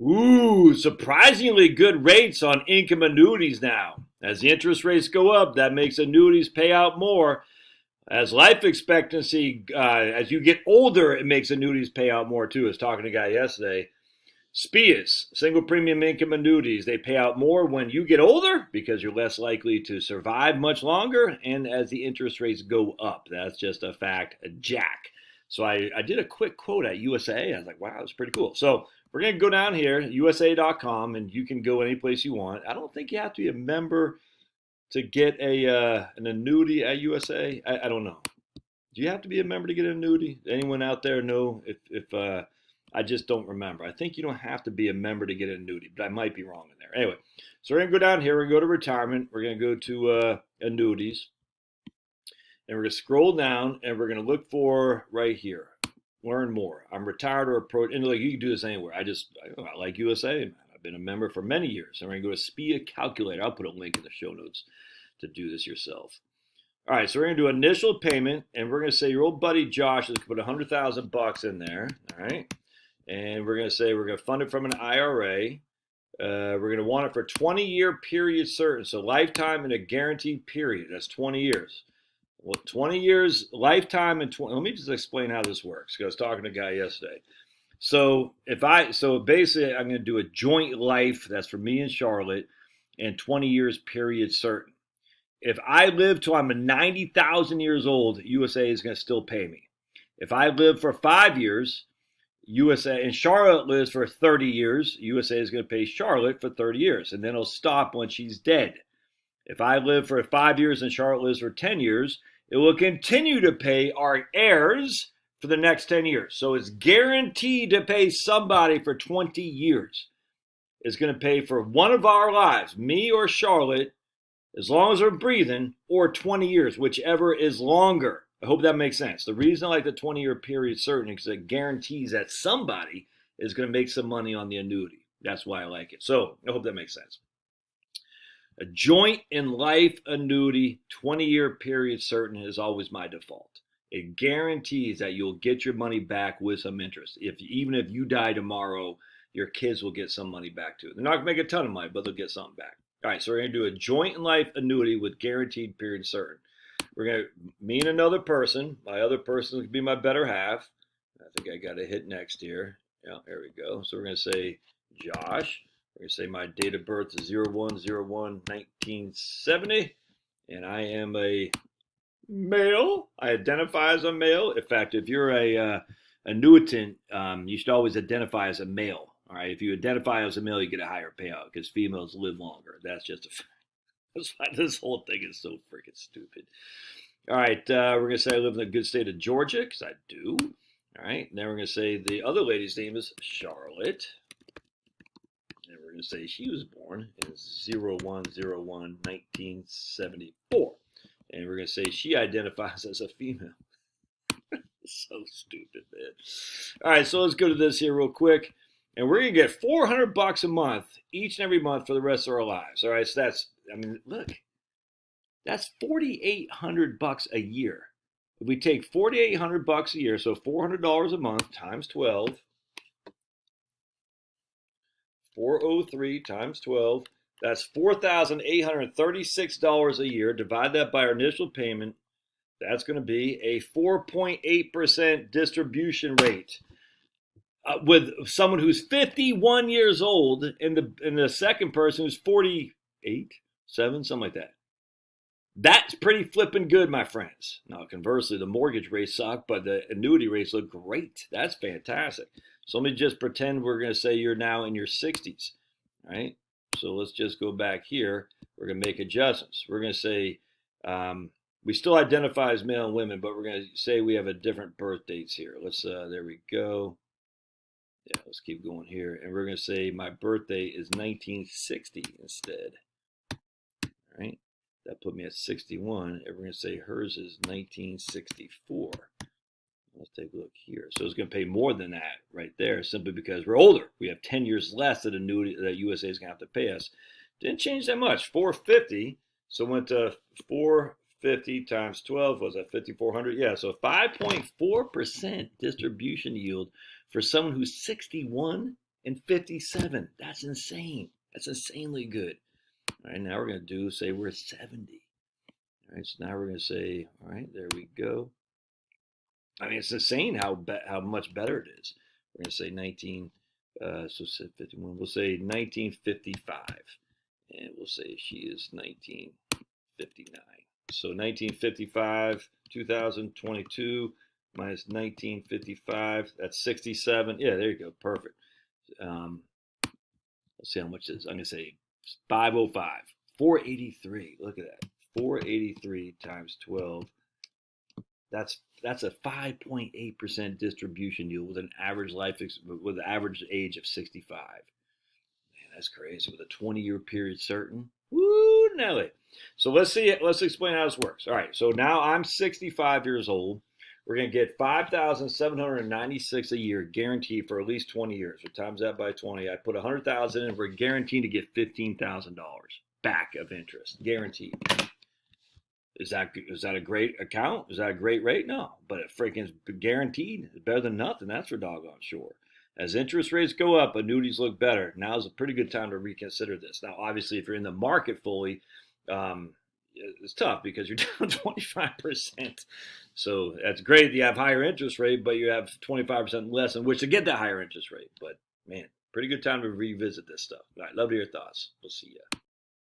Ooh, surprisingly good rates on income annuities now. As the interest rates go up, that makes annuities pay out more. As life expectancy, as you get older, it makes annuities pay out more too. I was talking to a guy yesterday. SPIAs, single premium income annuities, they pay out more when you get older because you're less likely to survive much longer and as the interest rates go up. That's just a fact, a jack. So I did a quick quote at USA. I was like, wow, that's pretty cool. So we're going to go down here, USA.com, and you can go any place you want. I don't think you have to be a member to get an annuity at USA. I don't know. Do you have to be a member to get an annuity? Anyone out there know if I just don't remember. I think you don't have to be a member to get an annuity, but I might be wrong in there. Anyway, so we're going to go down here. We're going to go to retirement. We're going to go to annuities. And we're going to scroll down, and we're going to look for right here, learn more. I'm retired or approach. And like, you can do this anywhere. I like USA. I've been a member for many years. And we're going to go to SPIA calculator. I'll put a link in the show notes to do this yourself. All right, so we're going to do initial payment, and we're going to say your old buddy Josh is going to put $100,000 in there. All right. And we're going to say we're going to fund it from an IRA. We're going to want it for 20-year period certain. So lifetime and a guaranteed period. That's 20 years. Well, 20 years, lifetime and 20. Let me just explain how this works because I was talking to a guy yesterday. So basically I'm going to do a joint life. That's for me and Charlotte, and 20 years period certain. If I live till I'm 90,000 years old, USA is going to still pay me. If I live for 5 years, USA and Charlotte lives for 30 years, USA is going to pay Charlotte for 30 years, and then it'll stop when she's dead. If I live for 5 years and Charlotte lives for 10 years, it will continue to pay our heirs for the next 10 years. So it's guaranteed to pay somebody for 20 years. It's going to pay for one of our lives, me or Charlotte, as long as we're breathing, or 20 years, whichever is longer. I hope that makes sense. The reason I like the 20-year period certain is it guarantees that somebody is going to make some money on the annuity. That's why I like it. So I hope that makes sense. A joint in life annuity, 20-year period certain is always my default. It guarantees that you'll get your money back with some interest. Even if you die tomorrow, your kids will get some money back too. They're not going to make a ton of money, but they'll get something back. All right, so we're going to do a joint in life annuity with guaranteed period certain. We're going to, me and another person, my other person could be my better half. I think I got a hit next here. Yeah, there we go. So we're going to say Josh. We're going to say my date of birth is 01/01/1970. And I am a male. I identify as a male. In fact, if you're a annuitant, you should always identify as a male. All right, if you identify as a male, you get a higher payout because females live longer. That's just a fact. That's why this whole thing is so freaking stupid. All right, we're going to say I live in the good state of Georgia, because I do. All right, and then we're going to say the other lady's name is Charlotte. And we're going to say she was born in 01/01/1974. And we're going to say she identifies as a female. So stupid, man. All right, so let's go to this here real quick. And we're going to get $400 a month, each and every month for the rest of our lives. All right, so look, that's $4,800 a year. If we take $4,800 a year, so $400 a month times 12, 403 times 12, that's $4,836 a year. Divide that by our initial payment. That's going to be a 4.8% distribution rate. With someone who's 51 years old and the second person who's 48, 7, something like that. That's pretty flipping good, my friends. Now, conversely, the mortgage rates suck, but the annuity rates look great. That's fantastic. So let me just pretend we're going to say you're now in your 60s, right? So let's just go back here. We're going to make adjustments. We're going to say we still identify as male and women, but we're going to say we have a different birth dates here. There we go. Yeah, let's keep going here. And we're going to say my birthday is 1960 instead. All right. That put me at 61. And we're going to say hers is 1964. Let's take a look here. So it's going to pay more than that right there simply because we're older. We have 10 years less that annuity that USA is going to have to pay us. Didn't change that much. 450. So went to 450 times 12. Was that 5,400? Yeah, so 5.4% distribution yield for someone who's 61 and 57. That's insane. That's insanely good. All right, now we're going to say we're 70. All right, so now we're going to say, all right, there we go. I mean, it's insane how much better it is. We're going to say 19, so 51. We'll say 1955, and we'll say she is 1959. So 1955, 2022 minus 1955. That's 67. Yeah, there you go. Perfect. Let's see how much it is. I'm going to say 505. 483. Look at that. 483 times 12. That's a 5.8% distribution yield with an average with an average age of 65. Man, that's crazy. With a 20-year period certain. Woo, Nelly. So let's see it. Let's explain how this works. All right. So now I'm 65 years old. We're going to get $5,796 a year guaranteed for at least 20 years. We times that by 20. I put $100,000 in. We're guaranteed to get $15,000 back of interest, guaranteed. Is that a great account? Is that a great rate? No, but it freaking is guaranteed. It's better than nothing. That's for doggone sure. As interest rates go up, annuities look better. Now is a pretty good time to reconsider this. Now, obviously, if you're in the market fully, it's tough because you're down 25%. So that's great if you have higher interest rate, but you have 25% less in which to get that higher interest rate. But man, pretty good time to revisit this stuff. All right, love to hear your thoughts. We'll see you.